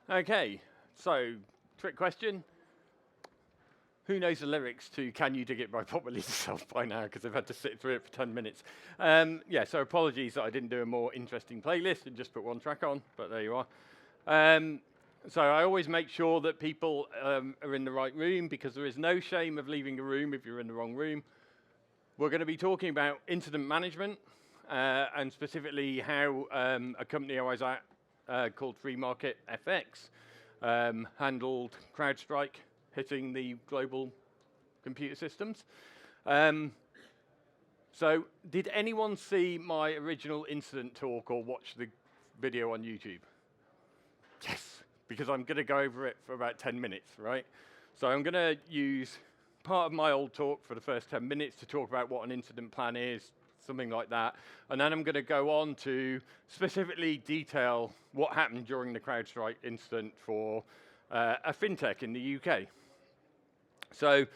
Okay, so trick question. Who knows the lyrics to Can You Dig It by Pop Release Yourself by now, because I've had to sit through it for 10 minutes. Yeah, so apologies that I didn't do a more interesting playlist and just put one track on, but there you are. So I always make sure that people are in the right room, because there is no shame of leaving a room if you're in the wrong room. We're going to be talking about incident management, and specifically how a company I was at called Free Market FX handled CrowdStrike hitting the global computer systems. So did anyone see my original incident talk or watch the video on YouTube? Yes, because I'm going to go over it for about 10 minutes, right? So I'm going to use part of my old talk for the first 10 minutes to talk about what an incident plan is, something like that. And then I'm going to go on to specifically detail what happened during the CrowdStrike incident for a fintech in the UK. So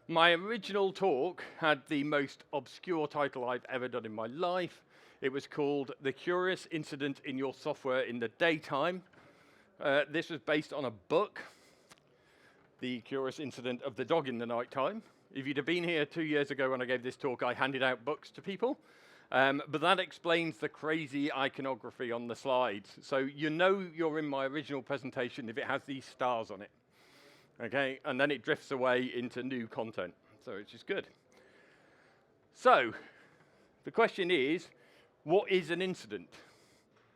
my original talk had the most obscure title I've ever done in my life. It was called The Curious Incident in Your Software in the Daytime. This was based on a book, The Curious Incident of the Dog in the Nighttime. If you'd have been here 2 years ago when I gave this talk, I handed out books to people. But that explains the crazy iconography on the slides. So you know you're in my original presentation if it has these stars on it. Okay, and then it drifts away into new content, so which is good. So the question is, what is an incident?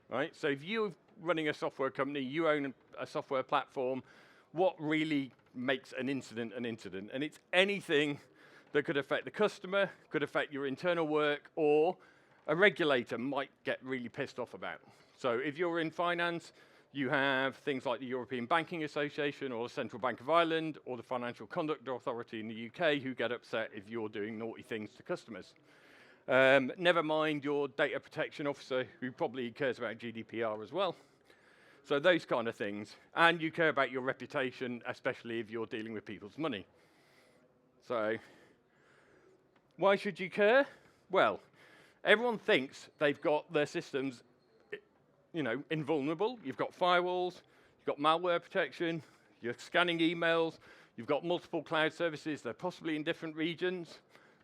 Right? So if you're running a software company, you own a software platform, what really makes an incident an incident? And it's anything that could affect the customer, could affect your internal work, or a regulator might get really pissed off about. So if you're in finance, you have things like the European Banking Association or the Central Bank of Ireland or the Financial Conduct Authority in the UK who get upset if you're doing naughty things to customers. Never mind your data protection officer who probably cares about GDPR as well. So those kind of things. And you care about your reputation, especially if you're dealing with people's money. So why should you care? Well, everyone thinks they've got their systems invulnerable. You've got firewalls, you've got malware protection, you're scanning emails, you've got multiple cloud services, they're possibly in different regions.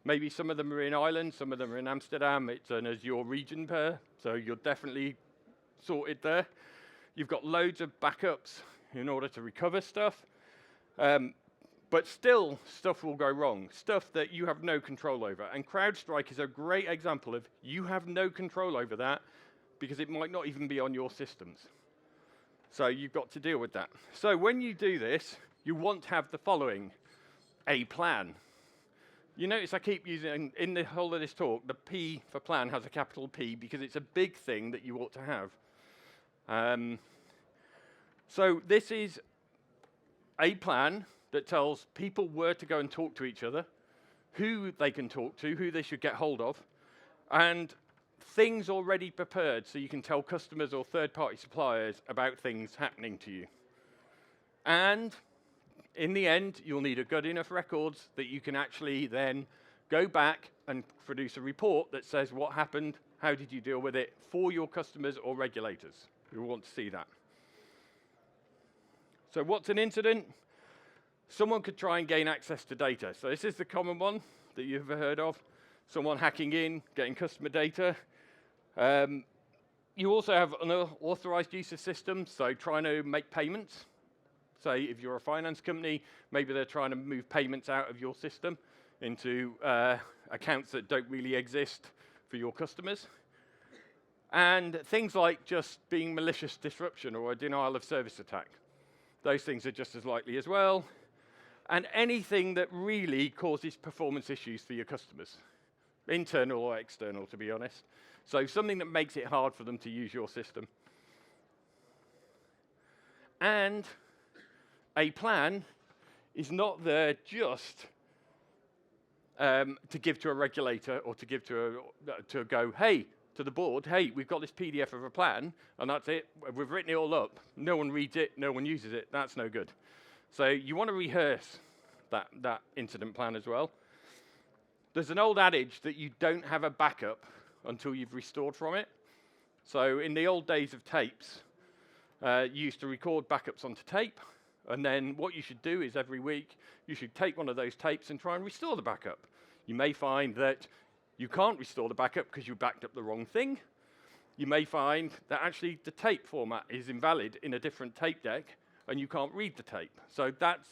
Maybe some of them are in Ireland, some of them are in Amsterdam. It's an Azure region pair, so you're definitely sorted there. You've got loads of backups in order to recover stuff. But still, stuff will go wrong, stuff that you have no control over. And CrowdStrike is a great example of you have no control over that, because it might not even be on your systems. So you've got to deal with that. So when you do this, you want to have the following: a plan. You notice I keep using, in the whole of this talk, the P for plan has a capital P, because it's a big thing that you ought to have. So this is a plan that tells people where to go and talk to each other, who they can talk to, who they should get hold of, and things already prepared so you can tell customers or third-party suppliers about things happening to you. And in the end, you'll need a good enough records that you can actually then go back and produce a report that says what happened, how did you deal with it, for your customers or regulators who want to see that. So what's an incident? Someone could try and gain access to data. So this is the common one that you've ever heard of. Someone hacking in, getting customer data. You also have unauthorized use of systems, so trying to make payments. Say if you're a finance company, maybe they're trying to move payments out of your system into accounts that don't really exist for your customers. And things like just being malicious disruption or a denial of service attack. Those things are just as likely as well. And anything that really causes performance issues for your customers. Internal or external, to be honest. So something that makes it hard for them to use your system. And a plan is not there just to give to a regulator or to give to the board, hey, we've got this PDF of a plan, and that's it. We've written it all up. No one reads it. No one uses it. That's no good. So you want to rehearse that incident plan as well. There's an old adage that you don't have a backup until you've restored from it. So in the old days of tapes, used to record backups onto tape, and then what you should do is every week you should take one of those tapes and try and restore the backup. You may find that you can't restore the backup because you backed up the wrong thing. You may find that actually the tape format is invalid in a different tape deck, and you can't read the tape. So that's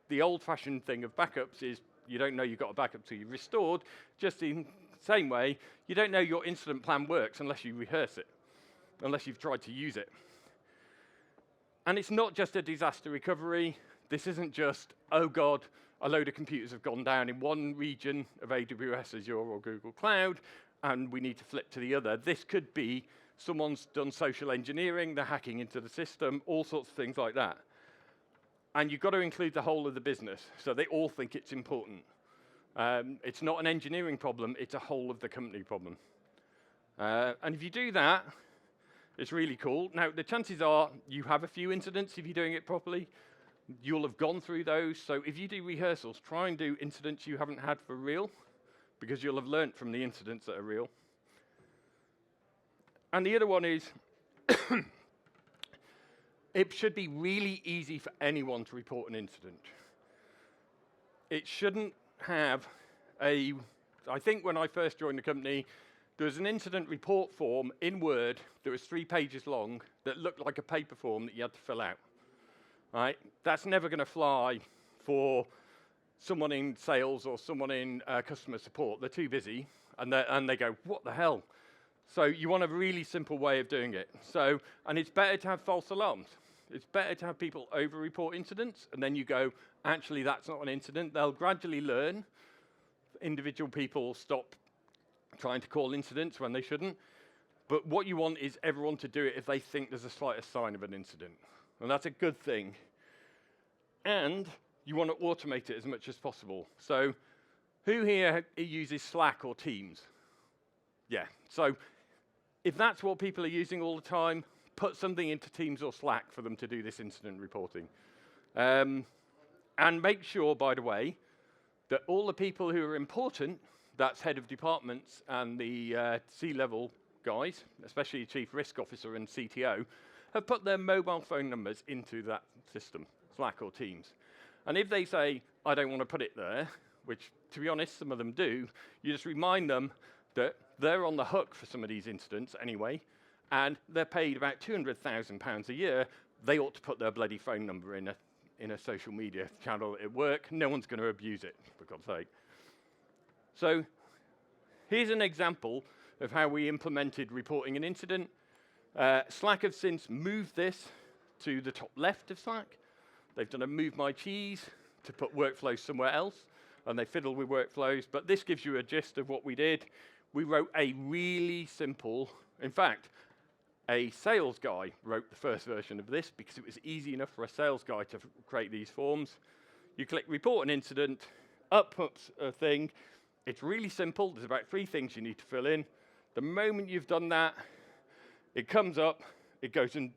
the old-fashioned thing of backups, is you don't know you've got a backup till you've restored. Just in the same way, you don't know your incident plan works unless you rehearse it, unless you've tried to use it. And it's not just a disaster recovery. This isn't just, oh God, a load of computers have gone down in one region of AWS, Azure, or Google Cloud, and we need to flip to the other. This could be someone's done social engineering, they're hacking into the system, all sorts of things like that. And you've got to include the whole of the business, so they all think it's important. It's not an engineering problem, it's a whole of the company problem. And if you do that, it's really cool. Now, the chances are you have a few incidents if you're doing it properly. You'll have gone through those, so if you do rehearsals, try and do incidents you haven't had for real, because you'll have learnt from the incidents that are real. And the other one is, it should be really easy for anyone to report an incident. It shouldn't have I think when I first joined the company, there was an incident report form in Word that was 3 pages long that looked like a paper form that you had to fill out. Right? That's never going to fly for someone in sales or someone in customer support. They're too busy, and they go, what the hell? So you want a really simple way of doing it. So, and it's better to have false alarms. It's better to have people over-report incidents, and then you go, actually, that's not an incident. They'll gradually learn. Individual people stop trying to call incidents when they shouldn't. But what you want is everyone to do it if they think there's a slightest sign of an incident. And that's a good thing. And you want to automate it as much as possible. So who here uses Slack or Teams? Yeah. So if that's what people are using all the time, put something into Teams or Slack for them to do this incident reporting. And make sure, by the way, that all the people who are important, that's head of departments and the C-level guys, especially Chief Risk Officer and CTO, have put their mobile phone numbers into that system, Slack or Teams. And if they say, I don't want to put it there, which, to be honest, some of them do, you just remind them that they're on the hook for some of these incidents anyway, and they're paid about £200,000 a year. They ought to put their bloody phone number in a social media channel at work. No one's going to abuse it, for God's sake. So here's an example of how we implemented reporting an incident. Slack have since moved this to the top left of Slack. They've done a move my cheese to put workflows somewhere else, and they fiddle with workflows. But this gives you a gist of what we did. We wrote a really simple, in fact, a sales guy wrote the first version of this because it was easy enough for a sales guy to create these forms. You click report an incident, up pops a thing. It's really simple. There's about 3 things you need to fill in. The moment you've done that, it comes up, it goes and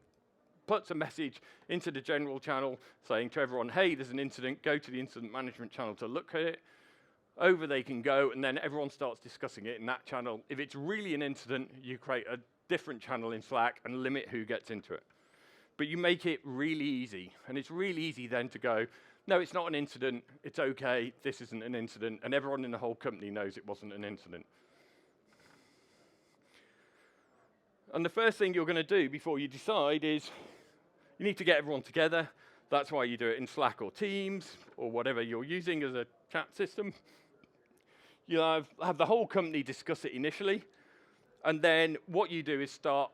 puts a message into the general channel saying to everyone, hey, there's an incident, go to the incident management channel to look at it. Over they can go, and then everyone starts discussing it in that channel. If it's really an incident, you create a different channel in Slack and limit who gets into it. But you make it really easy, and it's really easy then to go, no, it's not an incident, it's okay, this isn't an incident, and everyone in the whole company knows it wasn't an incident. And the first thing you're going to do before you decide is you need to get everyone together. That's why you do it in Slack or Teams or whatever you're using as a chat system. You'll have the whole company discuss it initially, and then what you do is start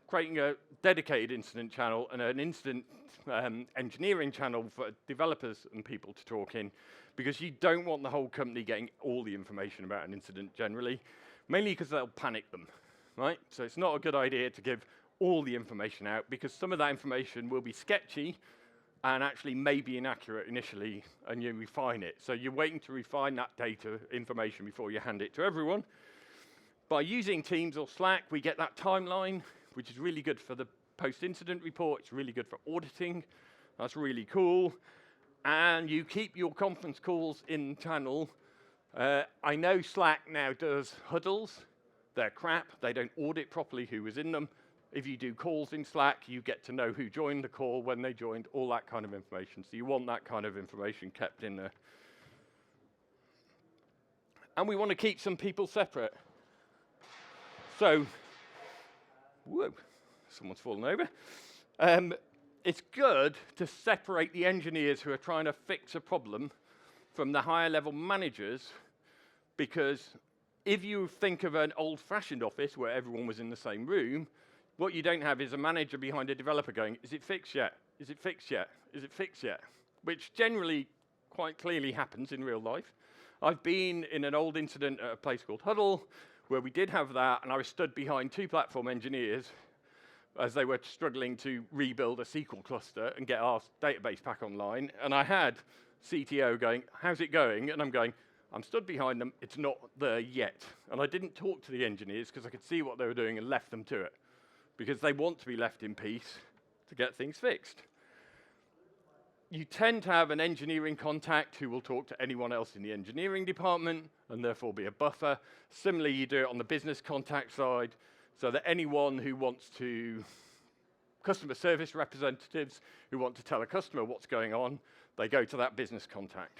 creating a dedicated incident channel and an incident engineering channel for developers and people to talk in, because you don't want the whole company getting all the information about an incident generally, mainly because they'll panic them. Right? So it's not a good idea to give all the information out, because some of that information will be sketchy and actually may be inaccurate initially, and you refine it. So you're waiting to refine that data information before you hand it to everyone. By using Teams or Slack, we get that timeline, which is really good for the post-incident report. It's really good for auditing. That's really cool. And you keep your conference calls in channel. I know Slack now does huddles. They're crap. They don't audit properly who was in them. If you do calls in Slack, you get to know who joined the call, when they joined, all that kind of information. So you want that kind of information kept in there. And we want to keep some people separate. So, whoa, someone's fallen over. It's good to separate the engineers who are trying to fix a problem from the higher level managers, because if you think of an old-fashioned office where everyone was in the same room, what you don't have is a manager behind a developer going, is it fixed yet? Is it fixed yet? Is it fixed yet? Which generally quite clearly happens in real life. I've been in an old incident at a place called Huddle where we did have that, and I was stood behind 2 platform engineers as they were struggling to rebuild a SQL cluster and get our database back online. And I had CTO going, how's it going? And I'm going, I'm stood behind them, it's not there yet. And I didn't talk to the engineers because I could see what they were doing and left them to it, because they want to be left in peace to get things fixed. You tend to have an engineering contact who will talk to anyone else in the engineering department and therefore be a buffer. Similarly, you do it on the business contact side, so that anyone who wants to, customer service representatives who want to tell a customer what's going on, they go to that business contact.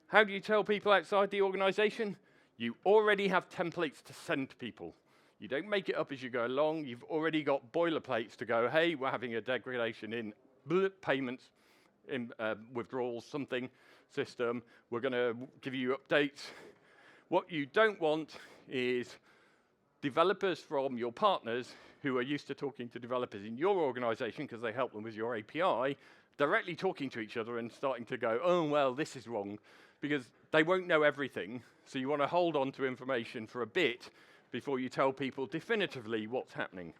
How do you tell people outside the organization? You already have templates to send to people. You don't make it up as you go along. You've already got boilerplates to go, hey, we're having a degradation in payments, in withdrawals, something system. We're going to give you updates. What you don't want is developers from your partners who are used to talking to developers in your organization because they help them with your API, directly talking to each other and starting to go, oh, well, this is wrong, because they won't know everything. So you want to hold on to information for a bit before you tell people definitively what's happening.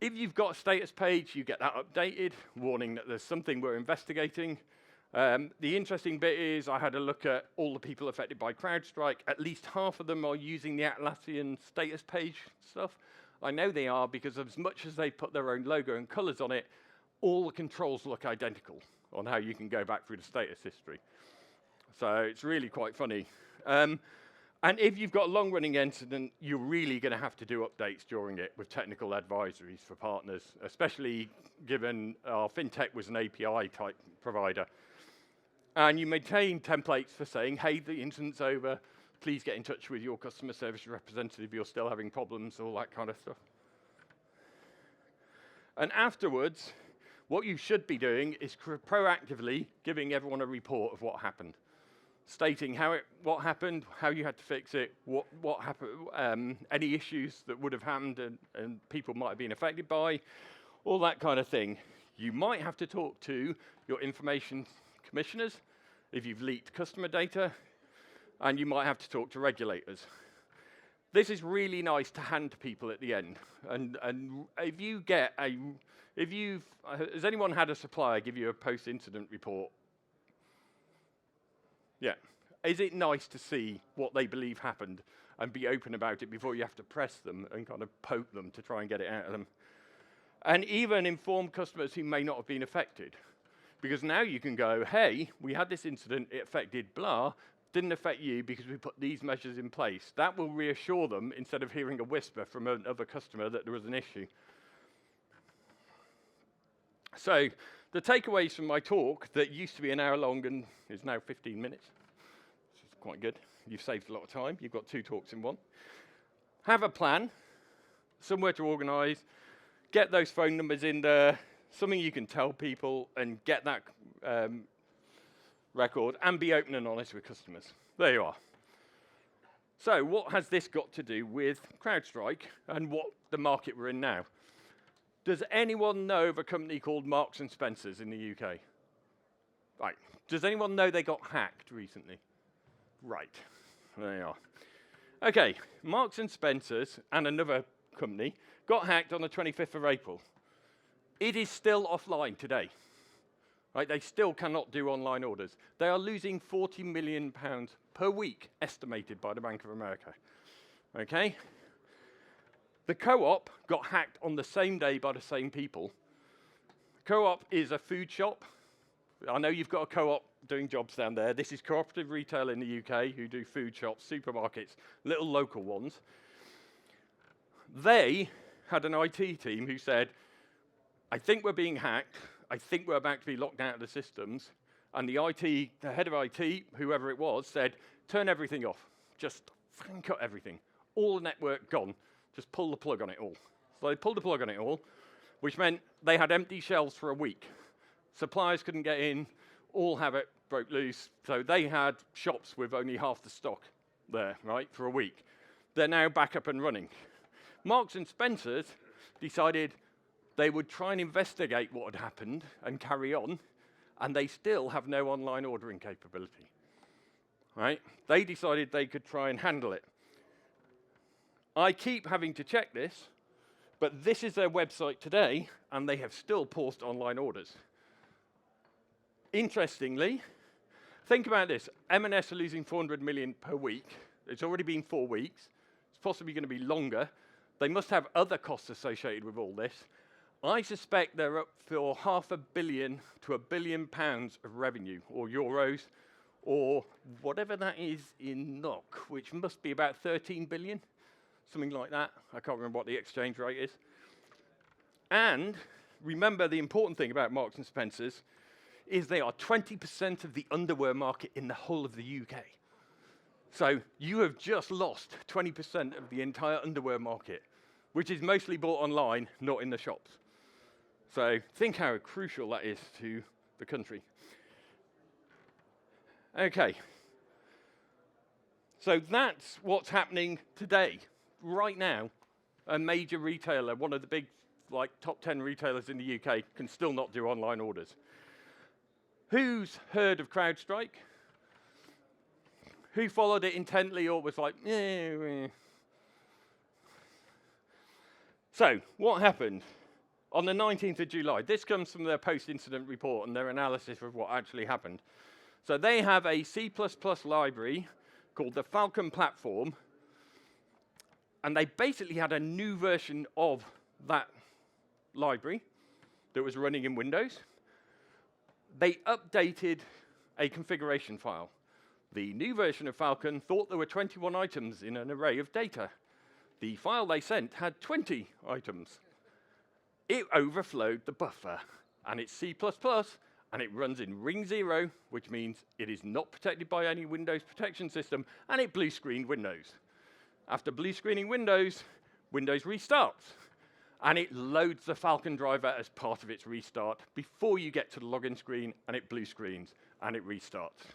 If you've got a status page, you get that updated, warning that there's something we're investigating. The interesting bit is I had a look at all the people affected by CrowdStrike. At least half of them are using the Atlassian status page stuff. I know they are because as much as they put their own logo and colors on it, all the controls look identical on how you can go back through the status history. So it's really quite funny. And if you've got a long-running incident, you're really going to have to do updates during it with technical advisories for partners, especially given our Fintech was an API-type provider. And you maintain templates for saying, hey, the incident's over. Please get in touch with your customer service representative if you're still having problems, all that kind of stuff. And afterwards, what you should be doing is proactively giving everyone a report of what happened, stating what happened, how you had to fix it, what happened, any issues that would have happened and people might have been affected by, all that kind of thing. You might have to talk to your information commissioners if you've leaked customer data, and you might have to talk to regulators. This is really nice to hand to people at the end. And if you get has anyone had a supplier give you a post-incident report? Yeah. Is it nice to see what they believe happened and be open about it before you have to press them and kind of poke them to try and get it out of them? And even inform customers who may not have been affected. Because now you can go, hey, we had this incident, it affected blah, didn't affect you because we put these measures in place. That will reassure them instead of hearing a whisper from another customer that there was an issue. So the takeaways from my talk that used to be an hour long and is now 15 minutes, which is quite good. You've saved a lot of time. You've got 2 talks in one. Have a plan, somewhere to organize, get those phone numbers in there, something you can tell people, and get that record, and be open and honest with customers. There you are. So what has this got to do with CrowdStrike and what the market we're in now? Does anyone know of a company called Marks & Spencer's in the UK? Right. Does anyone know they got hacked recently? Right. There you are. Okay, Marks & Spencer's and another company got hacked on the 25th of April. It is still offline today. Right, they still cannot do online orders. They are losing £40 million per week, estimated by the Bank of America. Okay? The Co-op got hacked on the same day by the same people. Co-op is a food shop. I know you've got a co-op doing jobs down there. This is cooperative retail in the UK who do food shops, supermarkets, little local ones. They had an IT team who said, I think we're being hacked. I think we're about to be locked out of the systems. And the head of IT, whoever it was, said, turn everything off. Just fucking cut everything. All the network gone. Just pull the plug on it all. So they pulled the plug on it all, which meant they had empty shelves for a week. Suppliers couldn't get in. All havoc broke loose. So they had shops with only half the stock there, right, for a week. They're now back up and running. Marks and Spencer's decided they would try and investigate what had happened and carry on, and they still have no online ordering capability. Right? They decided they could try and handle it. I keep having to check this, but this is their website today, and they have still paused online orders. Interestingly, think about this. M&S are losing 400 million per week. It's already been 4 weeks. It's possibly going to be longer. They must have other costs associated with all this. I suspect they're up for £500 million to £1 billion of revenue, or euros, or whatever that is in NOK, which must be about 13 billion, something like that. I can't remember what the exchange rate is. And remember, the important thing about Marks and Spencer's is they are 20% of the underwear market in the whole of the UK. So you have just lost 20% of the entire underwear market, which is mostly bought online, not in the shops. So think how crucial that is to the country. Okay. So that's what's happening today, right now. A major retailer, one of the big, top 10 retailers in the UK, can still not do online orders. Who's heard of CrowdStrike? Who followed it intently or was like, eh. So, what happened? On the 19th of July, this comes from their post-incident report and their analysis of what actually happened. So they have a C++ library called the Falcon platform, and they basically had a new version of that library that was running in Windows. They updated a configuration file. The new version of Falcon thought there were 21 items in an array of data. The file they sent had 20 items. It overflowed the buffer, and it's C++, and it runs in ring 0, which means it is not protected by any Windows protection system, and it blue-screened Windows. After blue-screening Windows, Windows restarts, and it loads the Falcon driver as part of its restart before you get to the login screen, and it blue-screens, and it restarts.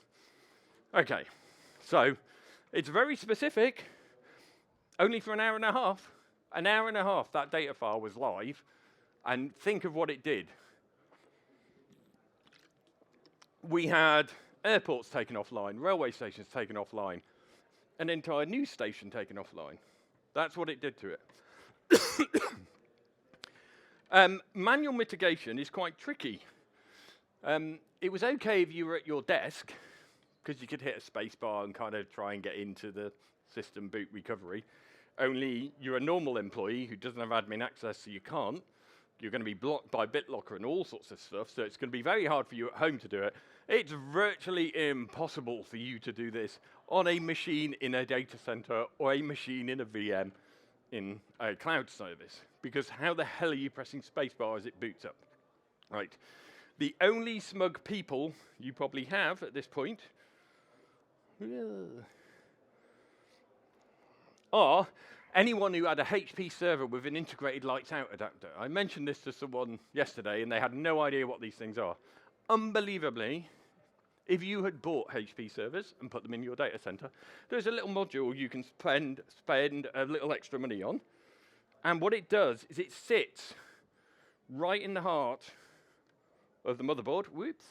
Okay, so it's very specific, only for an hour and a half. An hour and a half, that data file was live, and think of what it did. We had airports taken offline, railway stations taken offline, an entire news station taken offline. That's what it did to it. Manual mitigation is quite tricky. It was okay if you were at your desk, because you could hit a space bar and kind of try and get into the system boot recovery. Only you're a normal employee who doesn't have admin access, so you can't. You're going to be blocked by BitLocker and all sorts of stuff, so it's going to be very hard for you at home to do it. It's virtually impossible for you to do this on a machine in a data center or a machine in a VM in a cloud service, because how the hell are you pressing spacebar as it boots up? Right. The only smug people you probably have at this point are anyone who had a HP server with an integrated lights out adapter. I mentioned this to someone yesterday, and they had no idea what these things are. Unbelievably, if you had bought HP servers and put them in your data center, there's a little module you can spend a little extra money on. And what it does is it sits right in the heart of the motherboard, whoops,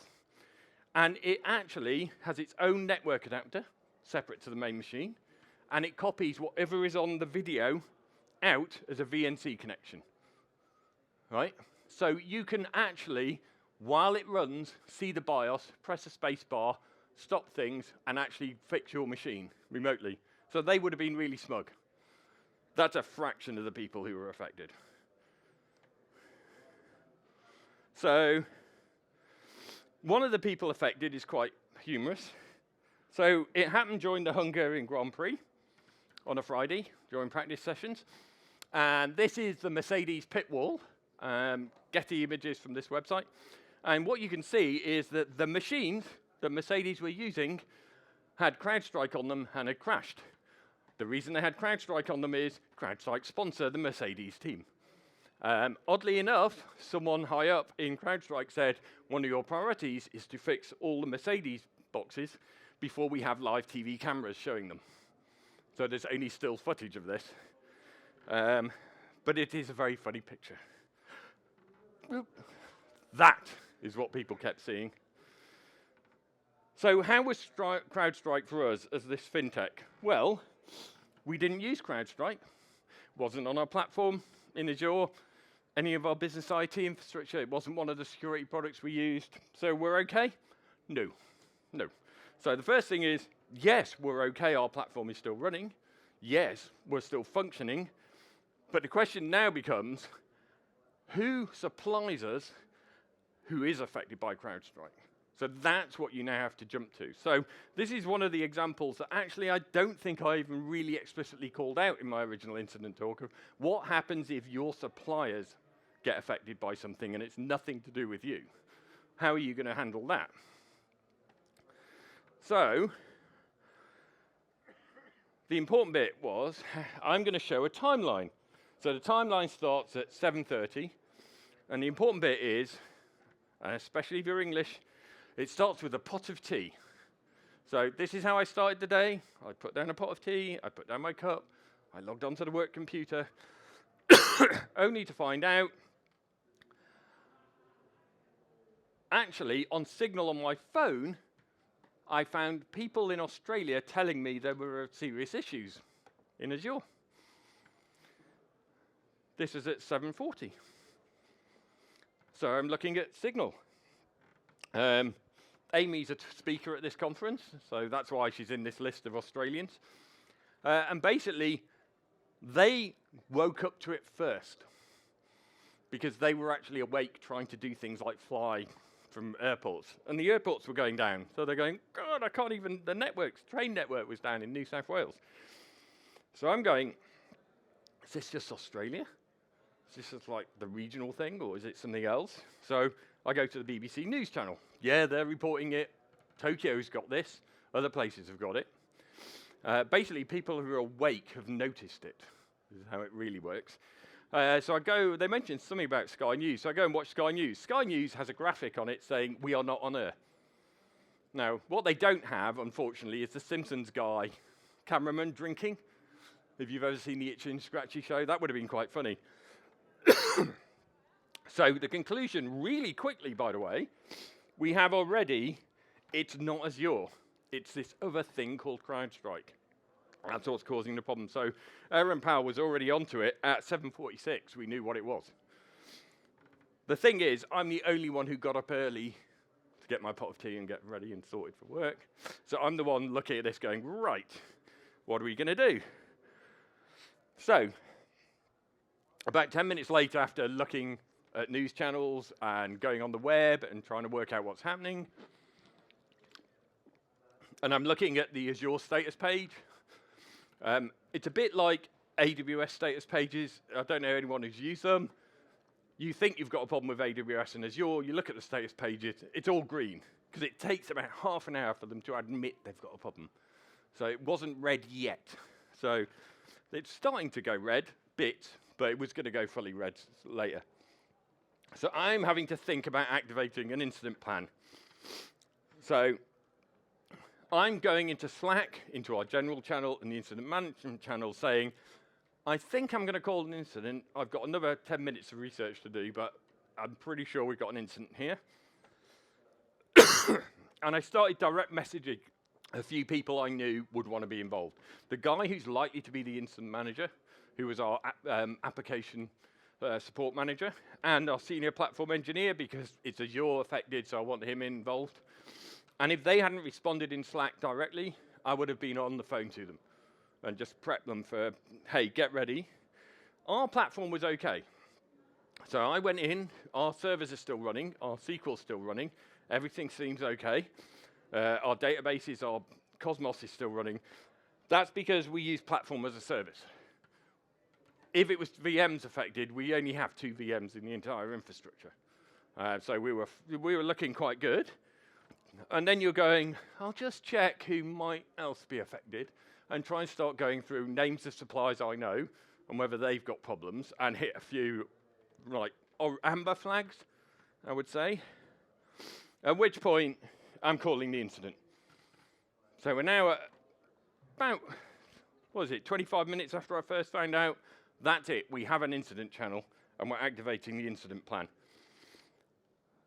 and it actually has its own network adapter, separate to the main machine, and it copies whatever is on the video out as a VNC connection, right? So you can actually, while it runs, see the BIOS, press a space bar, stop things, and actually fix your machine remotely. So they would have been really smug. That's a fraction of the people who were affected. One of the people affected is quite humorous. So it happened during the Hungarian Grand Prix on a Friday during practice sessions. And this is the Mercedes pit wall. Getty images from this website. And what you can see is that the machines that Mercedes were using had CrowdStrike on them and had crashed. The reason they had CrowdStrike on them is CrowdStrike sponsor the Mercedes team. Oddly enough, someone high up in CrowdStrike said, one of your priorities is to fix all the Mercedes boxes before we have live TV cameras showing them. So there's only still footage of this. But it is a very funny picture. That is what people kept seeing. So how was CrowdStrike for us as this fintech? Well, we didn't use CrowdStrike. Wasn't on our platform in Azure, any of our business IT infrastructure. It wasn't one of the security products we used. So we're okay? No. No. So the first thing is, yes, we're okay. Our platform is still running. Yes, we're still functioning. But the question now becomes, who supplies us who is affected by CrowdStrike? So that's what you now have to jump to. So this is one of the examples that actually I don't think I even really explicitly called out in my original incident talk of what happens if your suppliers get affected by something and it's nothing to do with you. How are you going to handle that? So the important bit was I'm going to show a timeline. So the timeline starts at 7:30, and the important bit is, especially if you're English, it starts with a pot of tea. So this is how I started the day. I put down a pot of tea, I put down my cup, I logged onto the work computer, only to find out, actually, on Signal on my phone, I found people in Australia telling me there were serious issues in Azure. This is at 7:40. So I'm looking at Signal. Amy's a speaker at this conference, so that's why she's in this list of Australians. And basically, they woke up to it first because they were actually awake trying to do things like fly from airports. And the airports were going down. So they're going, God, I can't even, the train network was down in New South Wales. So I'm going, is this just Australia? Is this just like the regional thing, or is it something else? So I go to the BBC News channel. Yeah, they're reporting it. Tokyo's got this. Other places have got it. Basically, people who are awake have noticed it. This is how it really works. So I go, they mentioned something about Sky News, so I go and watch Sky News. Sky News has a graphic on it saying, we are not on Earth. Now, what they don't have, unfortunately, is the Simpsons guy, cameraman, drinking. If you've ever seen the Itchy and Scratchy show, that would have been quite funny. So the conclusion, really quickly, by the way, we have already, it's not Azure. It's this other thing called CrowdStrike. That's what's causing the problem. So Aaron Powell was already onto it at 7:46. We knew what it was. The thing is, I'm the only one who got up early to get my pot of tea and get ready and sorted for work. So I'm the one looking at this going, right, what are we going to do? So about 10 minutes later, after looking at news channels and going on the web and trying to work out what's happening, and I'm looking at the Azure status page. It's a bit like AWS status pages. I don't know anyone who's used them. You think you've got a problem with AWS and Azure. You look at the status pages. It's all green, because it takes about half an hour for them to admit they've got a problem. So it wasn't red yet. So it's starting to go red, bit, but it was going to go fully red later. So I'm having to think about activating an incident plan. So I'm going into Slack, into our general channel and the incident management channel saying, I think I'm going to call an incident. I've got another 10 minutes of research to do, but I'm pretty sure we've got an incident here. And I started direct messaging a few people I knew would want to be involved. The guy who's likely to be the incident manager, who was our application support manager, and our senior platform engineer, because it's Azure affected, so I want him involved. And if they hadn't responded in Slack directly, I would have been on the phone to them and just prepped them for, hey, get ready. Our platform was okay. So I went in, our servers are still running, our SQL's still running, Everything seems okay. Our databases, our Cosmos is still running. That's because we use platform as a service. If it was VMs affected, we only have 2 VMs in the entire infrastructure. So we were looking quite good. And then you're going, I'll just check who might else be affected and try and start going through names of suppliers I know and whether they've got problems and hit a few like amber flags, I would say. At which point, I'm calling the incident. So we're now at about, 25 minutes after I first found out. That's it. We have an incident channel, and we're activating the incident plan.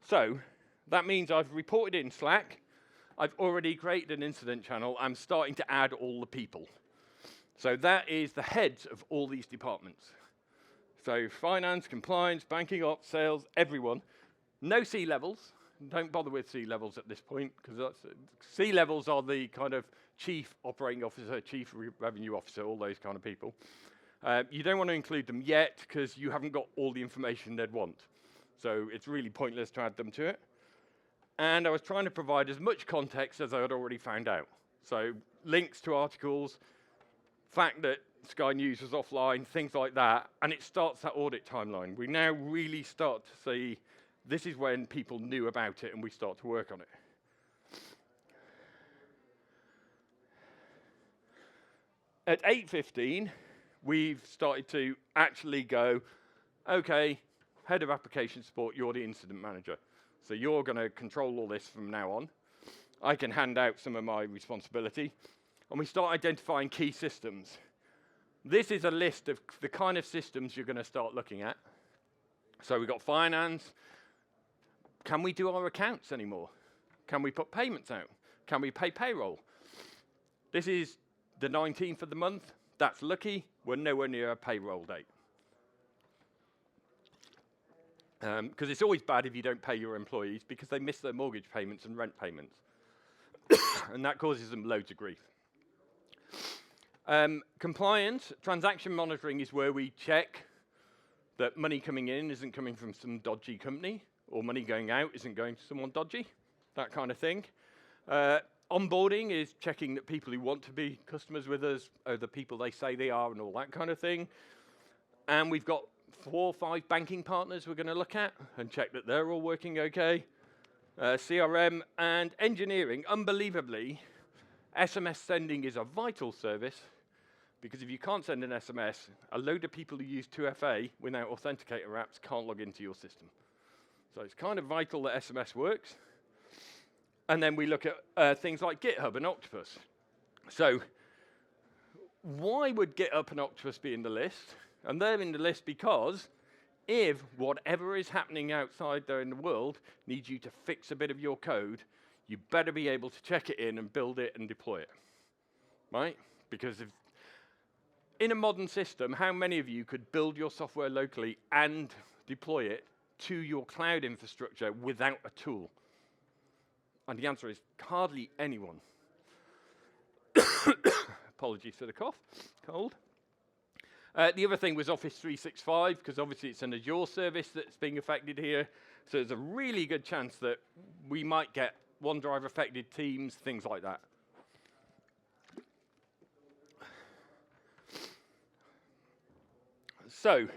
So that means I've reported in Slack. I've already created an incident channel. I'm starting to add all the people. So that is the heads of all these departments. So finance, compliance, banking ops, sales, everyone. No C-levels. Don't bother with C-levels at this point, because C-levels are the kind of chief operating officer, chief revenue officer, all those kind of people. You don't want to include them yet, because you haven't got all the information they'd want. So it's really pointless to add them to it. And I was trying to provide as much context as I had already found out. So links to articles, fact that Sky News was offline, things like that, and it starts that audit timeline. We now really start to see this is when people knew about it and we start to work on it. At 8:15, we've started to actually go, okay, head of application support, you're the incident manager. So you're going to control all this from now on. I can hand out some of my responsibility. And we start identifying key systems. This is a list of the kind of systems you're going to start looking at. So we've got finance. Can we do our accounts anymore? Can we put payments out? Can we pay payroll? This is the 19th of the month. That's lucky. We're nowhere near a payroll date. Because it's always bad if you don't pay your employees because they miss their mortgage payments and rent payments. And that causes them loads of grief. Compliance, transaction monitoring is where we check that money coming in isn't coming from some dodgy company, or money going out isn't going to someone dodgy, that kind of thing. Onboarding is checking that people who want to be customers with us are the people they say they are and all that kind of thing. And we've got 4 or 5 banking partners we're going to look at and check that they're all working okay. CRM and engineering, unbelievably, SMS sending is a vital service because if you can't send an SMS, a load of people who use 2FA without authenticator apps can't log into your system. So it's kind of vital that SMS works. And then we look at things like GitHub and Octopus. So why would GitHub and Octopus be in the list? And they're in the list because if whatever is happening outside there in the world needs you to fix a bit of your code, you better be able to check it in and build it and deploy it, right? Because if in a modern system, how many of you could build your software locally and deploy it to your cloud infrastructure without a tool? And the answer is hardly anyone. Apologies for the cough, cold. The other thing was Office 365, because obviously it's an Azure service that's being affected here. So there's a really good chance that we might get OneDrive affected Teams, things like that. So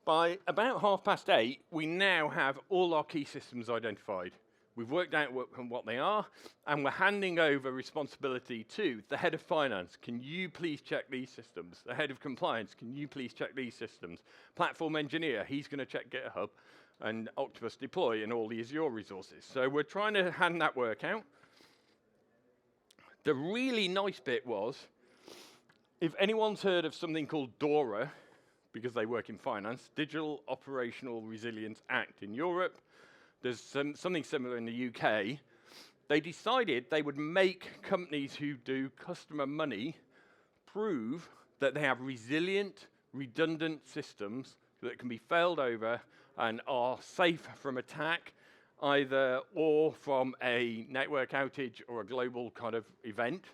by about 8:30, we now have all our key systems identified. We've worked out what they are, and we're handing over responsibility to the head of finance. Can you please check these systems? The head of compliance, can you please check these systems? Platform engineer, he's going to check GitHub and Octopus Deploy and all the Azure resources. So we're trying to hand that work out. The really nice bit was, if anyone's heard of something called DORA, because they work in finance, Digital Operational Resilience Act in Europe, there's something similar in the UK. They decided they would make companies who do customer money prove that they have resilient, redundant systems that can be failed over and are safe from attack, either or from a network outage or a global kind of event,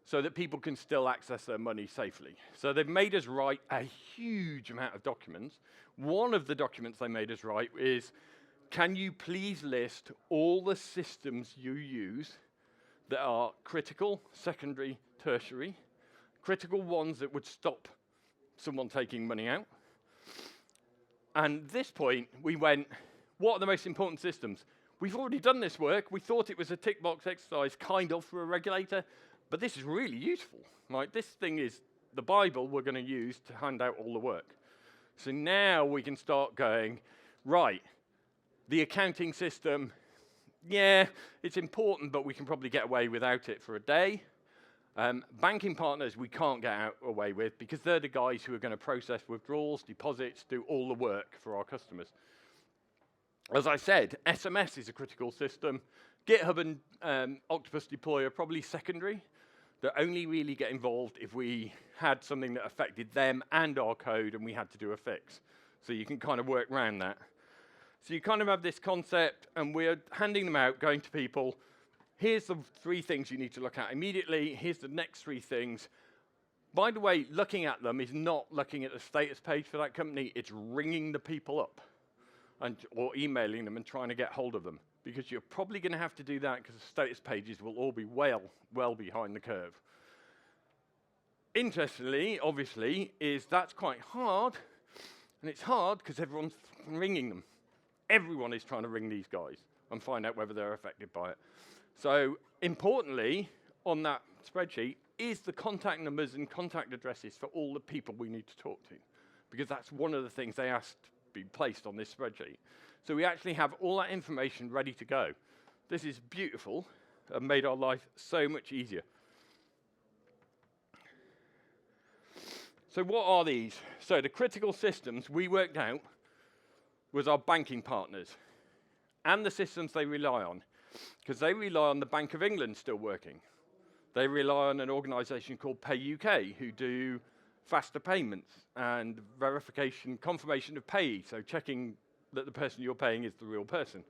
so that people can still access their money safely. So they've made us write a huge amount of documents. One of the documents they made us write is can you please list all the systems you use that are critical, secondary, tertiary, critical ones that would stop someone taking money out? And at this point, we went, what are the most important systems? We've already done this work. We thought it was a tick box exercise, kind of, for a regulator, but this is really useful. Right? This thing is the Bible we're going to use to hand out all the work. So now we can start going, right, the accounting system, yeah, it's important, but we can probably get away without it for a day. Banking partners we can't get away with because they're the guys who are going to process withdrawals, deposits, do all the work for our customers. As I said, SMS is a critical system. GitHub and Octopus Deploy are probably secondary. They only really get involved if we had something that affected them and our code and we had to do a fix. So you can kind of work around that. So you kind of have this concept, and we're handing them out, going to people. Here's the 3 things you need to look at immediately. Here's the next 3 things. By the way, looking at them is not looking at the status page for that company. It's ringing the people up or emailing them and trying to get hold of them, because you're probably going to have to do that because the status pages will all be well behind the curve. Interestingly, obviously, is that's quite hard, and it's hard because everyone's ringing them. Everyone is trying to ring these guys and find out whether they're affected by it. So importantly, on that spreadsheet is the contact numbers and contact addresses for all the people we need to talk to, because that's one of the things they asked to be placed on this spreadsheet. So we actually have all that information ready to go. This is beautiful and made our life so much easier. So what are these? So the critical systems we worked out was our banking partners and the systems they rely on, because they rely on the Bank of England still working. They rely on an organisation called Pay UK, who do faster payments and verification, confirmation of pay, so checking that the person you're paying is the real person.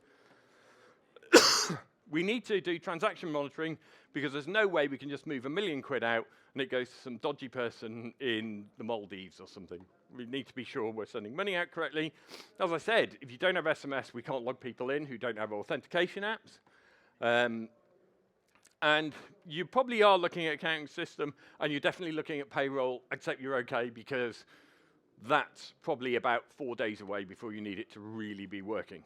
We need to do transaction monitoring because there's no way we can just move £1 million out and it goes to some dodgy person in the Maldives or something. We need to be sure we're sending money out correctly. As I said, if you don't have SMS, we can't log people in who don't have authentication apps. And you probably are looking at accounting system, and you're definitely looking at payroll, except you're okay because that's probably about 4 days away before you need it to really be working.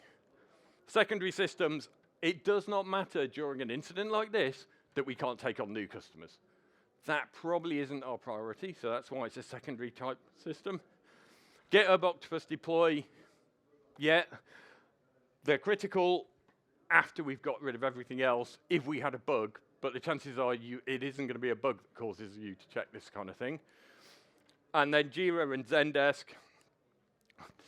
Secondary systems, it does not matter during an incident like this that we can't take on new customers. That probably isn't our priority, so that's why it's a secondary type system. GitHub, Octopus Deploy, yeah, they're critical after we've got rid of everything else if we had a bug, but the chances are it isn't going to be a bug that causes you to check this kind of thing. And then Jira and Zendesk.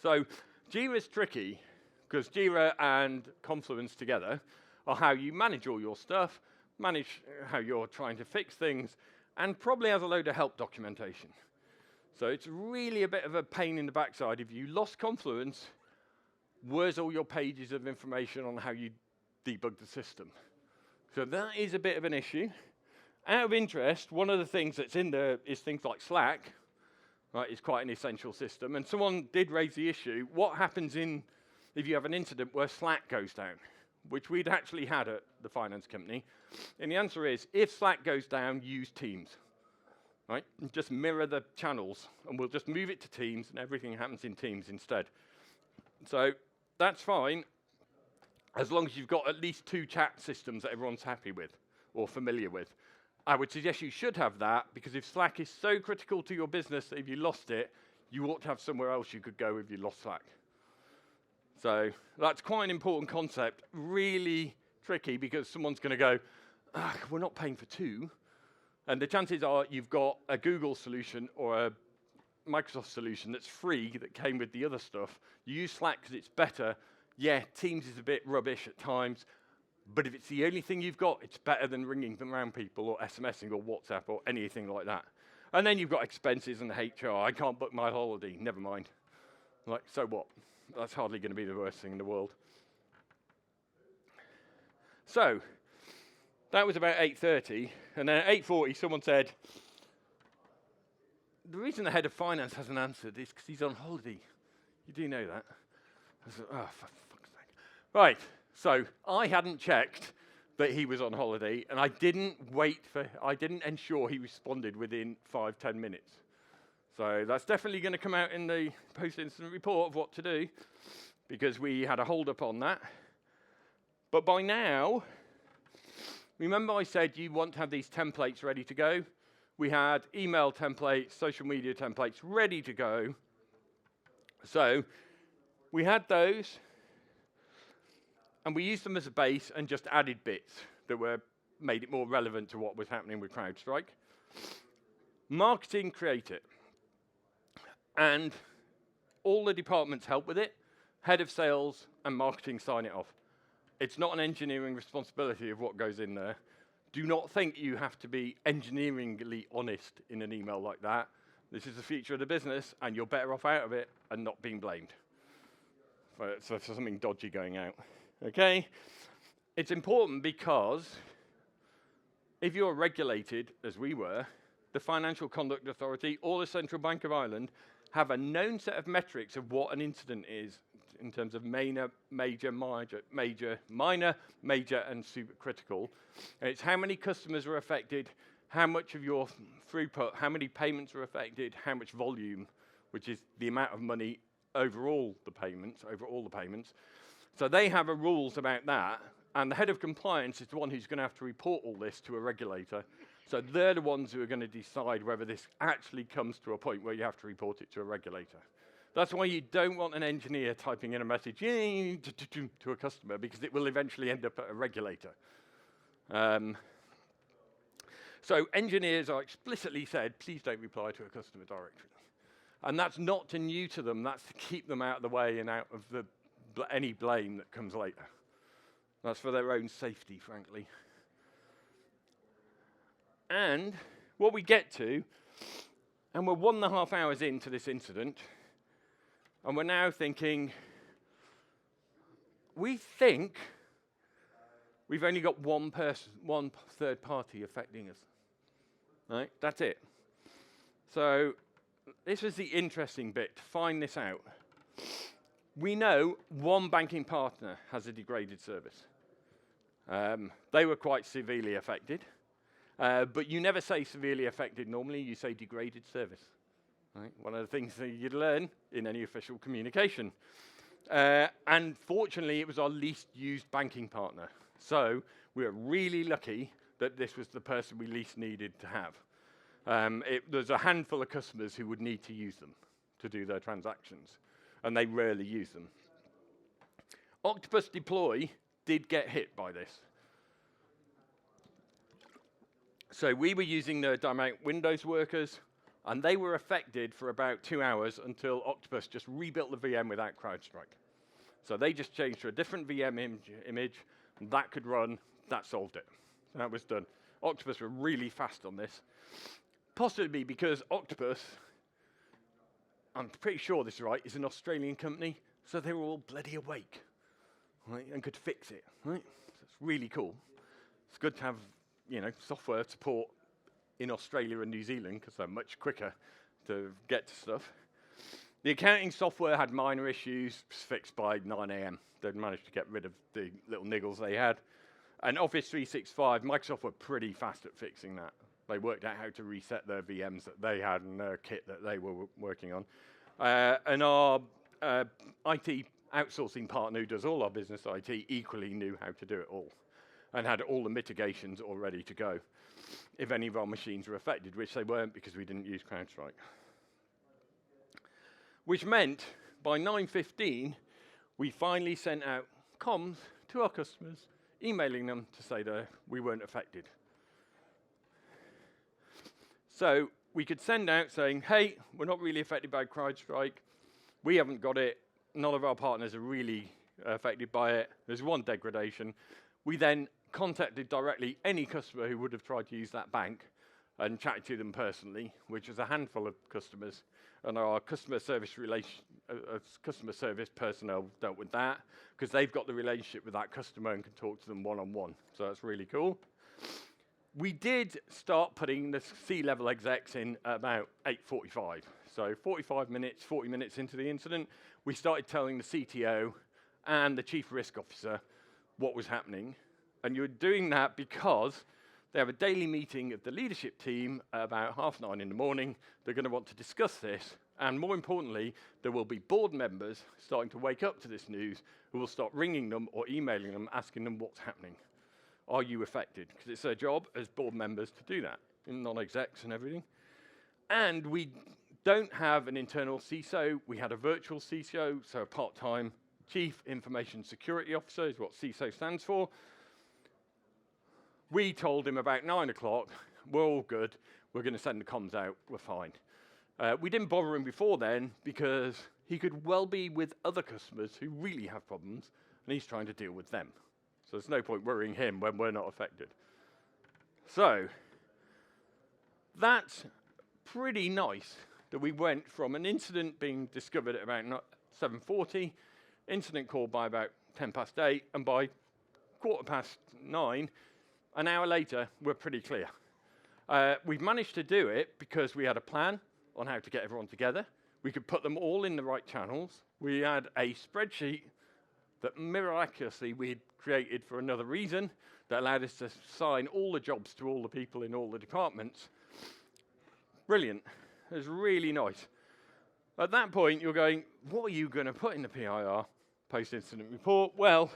So Jira's tricky because Jira and Confluence together are how you manage all your stuff, manage how you're trying to fix things, and probably has a load of help documentation. So it's really a bit of a pain in the backside. If you lost Confluence, where's all your pages of information on how you debug the system? So that is a bit of an issue. Out of interest, one of the things that's in there is things like Slack. Right, it's quite an essential system. And someone did raise the issue, what happens if you have an incident where Slack goes down, which we'd actually had at the finance company. And the answer is, if Slack goes down, use Teams. Right? And just mirror the channels, and we'll just move it to Teams, and everything happens in Teams instead. So that's fine, as long as you've got at least 2 chat systems that everyone's happy with or familiar with. I would suggest you should have that, because if Slack is so critical to your business that if you lost it, you ought to have somewhere else you could go if you lost Slack. So that's quite an important concept, really tricky, because someone's going to go, we're not paying for 2. And the chances are you've got a Google solution or a Microsoft solution that's free that came with the other stuff. You use Slack because it's better. Yeah, Teams is a bit rubbish at times, but if it's the only thing you've got, it's better than ringing them around people or SMSing or WhatsApp or anything like that. And then you've got expenses and HR. I can't book my holiday. Never mind. Like, so what? That's hardly going to be the worst thing in the world. So that was about 8:30, and then at 8:40, someone said, the reason the head of finance hasn't answered is because he's on holiday. You do know that? I said, oh, for fuck's sake. Right, so I hadn't checked that he was on holiday, and I didn't ensure he responded within 5-10 minutes. So that's definitely going to come out in the post-incident report of what to do, because we had a hold-up on that. But by now, remember I said you want to have these templates ready to go? We had email templates, social media templates ready to go. So we had those, and we used them as a base and just added bits that made it more relevant to what was happening with CrowdStrike. Marketing create it. And all the departments help with it. Head of sales and marketing sign it off. It's not an engineering responsibility of what goes in there. Do not think you have to be engineeringly honest in an email like that. This is the future of the business, and you're better off out of it and not being blamed for something dodgy going out. Okay? It's important because if you're regulated, as we were, the Financial Conduct Authority or the Central Bank of Ireland have a known set of metrics of what an incident is in terms of minor, major, minor, major, and supercritical. And it's how many customers are affected, how much of your throughput, how many payments are affected, how much volume, which is the amount of money over all the payments. So they have rules about that, and the head of compliance is the one who's going to have to report all this to a regulator. So they're the ones who are going to decide whether this actually comes to a point where you have to report it to a regulator. That's why you don't want an engineer typing in a message to a customer, because it will eventually end up at a regulator. So engineers are explicitly said, please don't reply to a customer directly. And that's not to neuter them, that's to keep them out of the way and out of any blame that comes later. That's for their own safety, frankly. And what we get to, and we're 1.5 hours into this incident, and we're now thinking, we think we've only got one third party affecting us. Right? That's it. So this was the interesting bit, to find this out. We know one banking partner has a degraded service. They were quite severely affected. But you never say severely affected normally, you say degraded service. Right? One of the things that you'd learn in any official communication. And fortunately, it was our least used banking partner. So we were really lucky that this was the person we least needed to have. There's a handful of customers who would need to use them to do their transactions, and they rarely use them. Octopus Deploy did get hit by this. So we were using the dynamic Windows workers, and they were affected for about 2 hours until Octopus just rebuilt the VM without CrowdStrike. So they just changed to a different VM image, and that could run, that solved it. That was done. Octopus were really fast on this, possibly because Octopus, I'm pretty sure this is right, is an Australian company, so they were all bloody awake, right, and could fix it. Right? So it's really cool. It's good to have software support in Australia and New Zealand, because they're much quicker to get to stuff. The accounting software had minor issues, fixed by 9 a.m. They'd managed to get rid of the little niggles they had. And Office 365, Microsoft were pretty fast at fixing that. They worked out how to reset their VMs that they had and their kit that they were working on. And our IT outsourcing partner, who does all our business IT, equally knew how to do it all, and had all the mitigations all ready to go if any of our machines were affected, which they weren't because we didn't use CrowdStrike. Which meant by 9:15, we finally sent out comms to our customers, emailing them to say that we weren't affected. So we could send out saying, hey, we're not really affected by CrowdStrike. We haven't got it. None of our partners are really affected by it. There's one degradation. We then contacted directly any customer who would have tried to use that bank and chatted to them personally, which was a handful of customers. And our customer service personnel dealt with that, because they've got the relationship with that customer and can talk to them one-on-one. So that's really cool. We did start putting the C-level execs in at about 8:45. So 45 minutes, 40 minutes into the incident, we started telling the CTO and the chief risk officer what was happening. And you're doing that because they have a daily meeting of the leadership team at about 9:30 in the morning. They're going to want to discuss this. And more importantly, there will be board members starting to wake up to this news who will start ringing them or emailing them, asking them what's happening. Are you affected? Because it's their job as board members to do that, in non-execs and everything. And we don't have an internal CISO. We had a virtual CISO, so a part-time Chief Information Security Officer is what CISO stands for. We told him about 9 o'clock, we're all good, we're going to send the comms out, we're fine. We didn't bother him before then because he could well be with other customers who really have problems, and he's trying to deal with them. So there's no point worrying him when we're not affected. So that's pretty nice that we went from an incident being discovered at about 7:40, incident called by about 8:10, and by 9:15, an hour later, we're pretty clear. We've managed to do it because we had a plan on how to get everyone together. We could put them all in the right channels. We had a spreadsheet that miraculously we'd created for another reason that allowed us to assign all the jobs to all the people in all the departments. Brilliant. It was really nice. At that point, you're going, what are you going to put in the PIR, post-incident report? Well,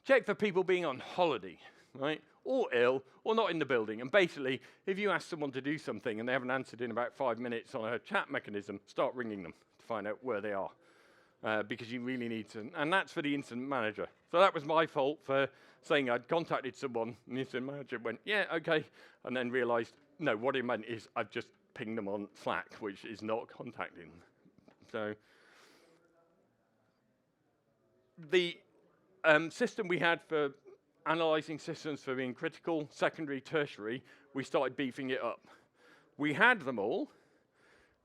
check for people being on holiday, right? Or ill, or not in the building. And basically, if you ask someone to do something and they haven't answered in about 5 minutes on a chat mechanism, start ringing them to find out where they are. Because you really need to, and that's for the incident manager. So that was my fault for saying I'd contacted someone, and the incident manager went, yeah, okay, and then realized, no, what he meant is I've just pinged them on Slack, which is not contacting. So the system we had for analyzing systems for being critical, secondary, tertiary, we started beefing it up. We had them all,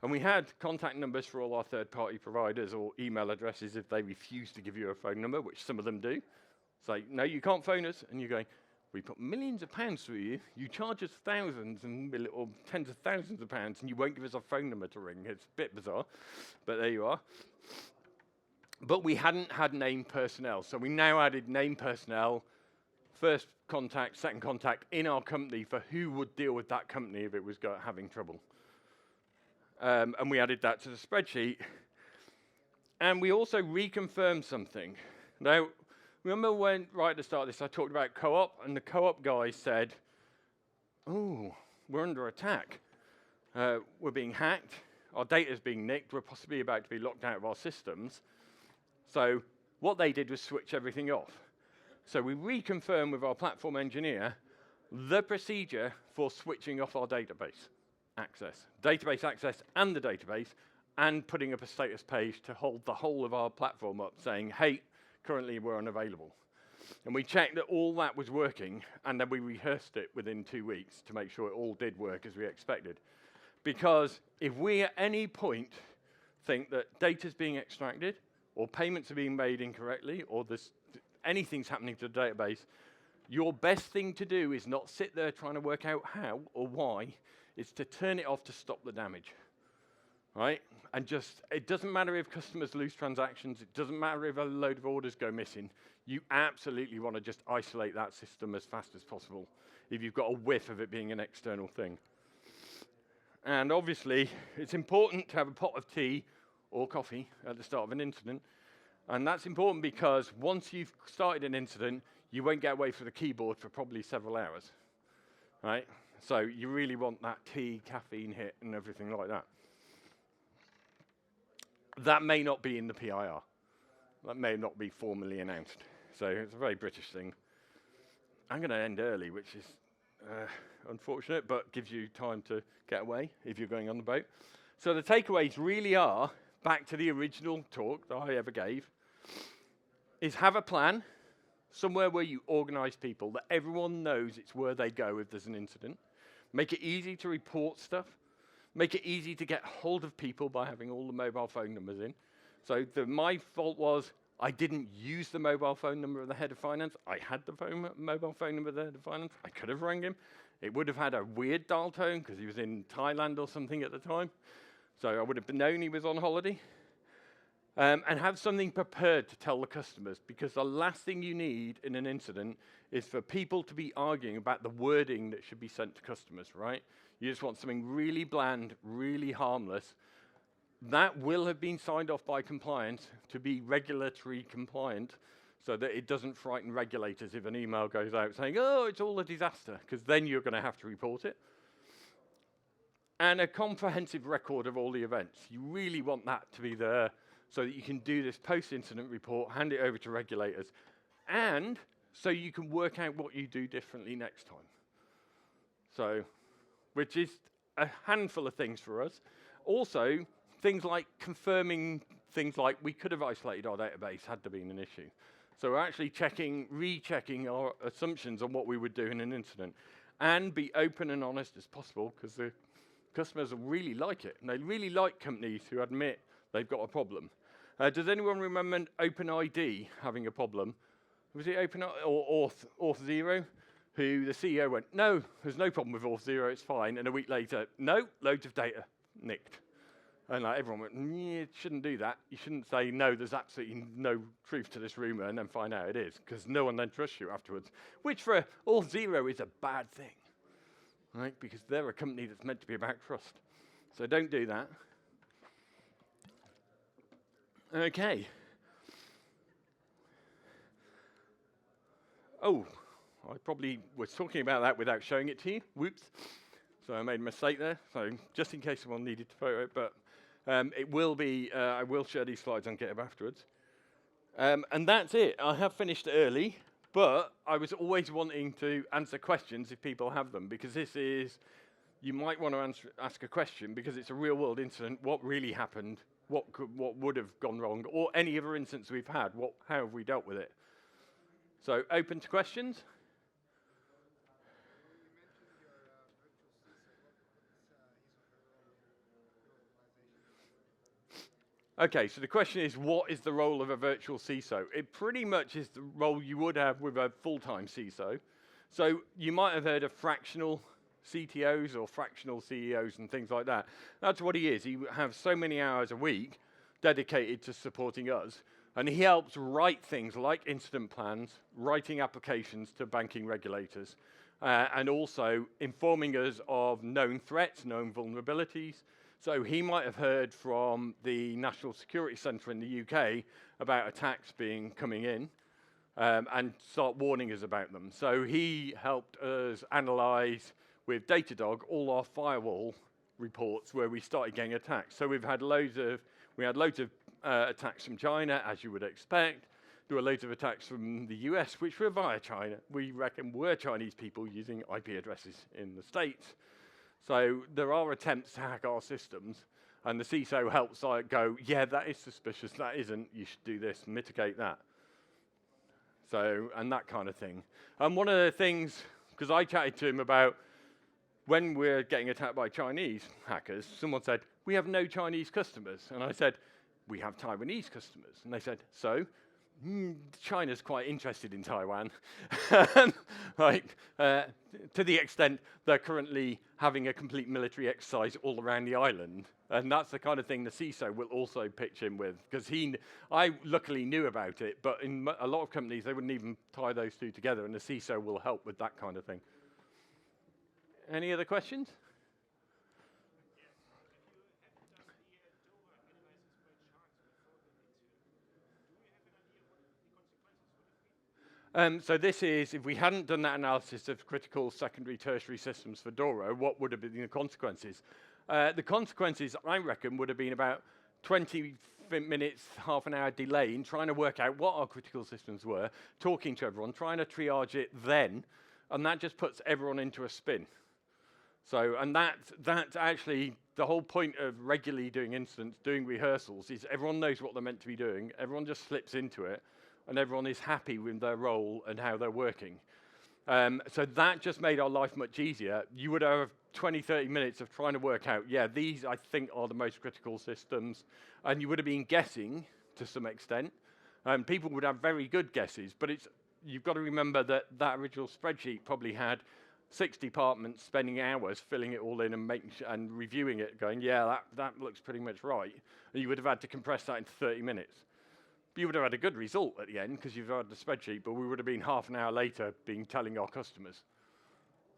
and we had contact numbers for all our third-party providers or email addresses if they refuse to give you a phone number, which some of them do. Say, no, you can't phone us. And you're going, we put millions of pounds through you. You charge us thousands or tens of thousands of pounds, and you won't give us a phone number to ring. It's a bit bizarre, but there you are. But we hadn't had named personnel. So we now added named personnel, first contact, second contact in our company for who would deal with that company if it was having trouble. And we added that to the spreadsheet. And we also reconfirmed something. Now, remember when, right at the start of this, I talked about co-op, and the co-op guy said, oh, we're under attack. We're being hacked. Our data's being nicked. We're possibly about to be locked out of our systems. So what they did was switch everything off. So we reconfirmed with our platform engineer the procedure for switching off our database access and the database, and putting up a status page to hold the whole of our platform up saying, hey, currently we're unavailable. And we checked that all that was working, and then we rehearsed it within 2 weeks to make sure it all did work as we expected. Because if we at any point think that data's being extracted, or payments are being made incorrectly, or anything's happening to the database, your best thing to do is not sit there trying to work out how or why. It's to turn it off to stop the damage, right? And just, it doesn't matter if customers lose transactions. It doesn't matter if a load of orders go missing. You absolutely want to just isolate that system as fast as possible if you've got a whiff of it being an external thing. And obviously, it's important to have a pot of tea or coffee at the start of an incident. And that's important because once you've started an incident, you won't get away from the keyboard for probably several hours, right? So you really want that tea, caffeine hit, and everything like that. That may not be in the PIR. That may not be formally announced. So it's a very British thing. I'm going to end early, which is unfortunate, but gives you time to get away if you're going on the boat. So the takeaways really are, back to the original talk that I ever gave, is have a plan, somewhere where you organize people, that everyone knows it's where they go if there's an incident. Make it easy to report stuff. Make it easy to get hold of people by having all the mobile phone numbers in. So my fault was I didn't use the mobile phone number of the head of finance. I had the mobile phone number of the head of finance. I could have rang him. It would have had a weird dial tone because he was in Thailand or something at the time. So I would have known he was on holiday. And have something prepared to tell the customers, because the last thing you need in an incident is for people to be arguing about the wording that should be sent to customers, right? You just want something really bland, really harmless. That will have been signed off by compliance to be regulatory compliant, so that it doesn't frighten regulators if an email goes out saying, oh, it's all a disaster, because then you're going to have to report it. And a comprehensive record of all the events. You really want that to be there so that you can do this post-incident report, hand it over to regulators, and so you can work out what you do differently next time. So, which is a handful of things for us. Also, things like confirming things like we could have isolated our database had there been an issue. So we're actually rechecking our assumptions on what we would do in an incident, and be open and honest as possible, because the customers really like it. And they really like companies who admit they've got a problem. Does anyone remember OpenID having a problem? Was it Open or Auth0? Who the CEO went, no, there's no problem with Auth0, it's fine. And a week later, no, loads of data nicked. And like, everyone went, you shouldn't do that. You shouldn't say, no, there's absolutely no truth to this rumor, and then find out it is, because no one then trusts you afterwards. Which for Auth0 is a bad thing, right? Because they're a company that's meant to be about trust. So don't do that. Okay. Oh, I probably was talking about that without showing it to you. Whoops. So I made a mistake there. So just in case someone needed to photo it, but it will be, I will share these slides on GitHub afterwards. And that's it. I have finished early, but I was always wanting to answer questions if people have them, because this is, you might want to ask a question because it's a real world incident. What really happened? What would have gone wrong? Or any other instance we've had, how have we dealt with it? So open to questions. Okay, so the question is, what is the role of a virtual CISO? It pretty much is the role you would have with a full-time CISO. So you might have heard of fractional CTOs or fractional CEOs and things like that. That's what he is. He has so many hours a week dedicated to supporting us, and he helps write things like incident plans, writing applications to banking regulators, and also informing us of known threats, known vulnerabilities. So he might have heard from the National Security Centre in the UK about attacks coming in, and start warning us about them. So he helped us analyze with Datadog all our firewall reports where we started getting attacked. So we had loads of attacks from China, as you would expect. There were loads of attacks from the US, which were via China. We reckon were Chinese people using IP addresses in the States. So there are attempts to hack our systems, and the CISO helps go, yeah, that is suspicious, that isn't, you should do this, mitigate that. So, and that kind of thing. And one of the things, because I chatted to him about when we're getting attacked by Chinese hackers, someone said, we have no Chinese customers. And I said, we have Taiwanese customers. And they said, so? China's quite interested in Taiwan, to the extent they're currently having a complete military exercise all around the island. And that's the kind of thing the CISO will also pitch in with, because I luckily knew about it, but in a lot of companies, they wouldn't even tie those two together, and the CISO will help with that kind of thing. Any other questions? So this is, if we hadn't done that analysis of critical secondary tertiary systems for Doro, what would have been the consequences? The consequences, I reckon, would have been about 20 minutes, half an hour delay in trying to work out what our critical systems were, talking to everyone, trying to triage it then, and that just puts everyone into a spin. So, and that's actually the whole point of regularly doing incidents, doing rehearsals, is everyone knows what they're meant to be doing, everyone just slips into it, and everyone is happy with their role and how they're working. So that just made our life much easier. You would have 20, 30 minutes of trying to work out, yeah, these I think are the most critical systems, and you would have been guessing to some extent. People would have very good guesses, but you've got to remember that that original spreadsheet probably had 6 departments spending hours filling it all in and making and reviewing it, going, yeah, that looks pretty much right. And you would have had to compress that into 30 minutes. But you would have had a good result at the end because you've had the spreadsheet, but we would have been half an hour later telling our customers.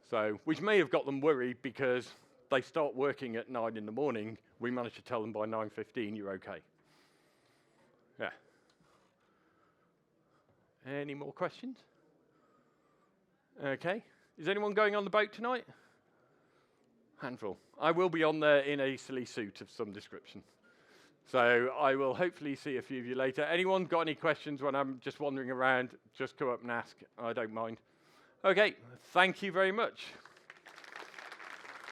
So, which may have got them worried because they start working at 9 in the morning. We managed to tell them by 9:15 you're okay. Yeah. Any more questions? Okay. Is anyone going on the boat tonight? Handful. I will be on there in a silly suit of some description. So I will hopefully see a few of you later. Anyone got any questions when I'm just wandering around? Just come up and ask. I don't mind. Okay. Thank you very much.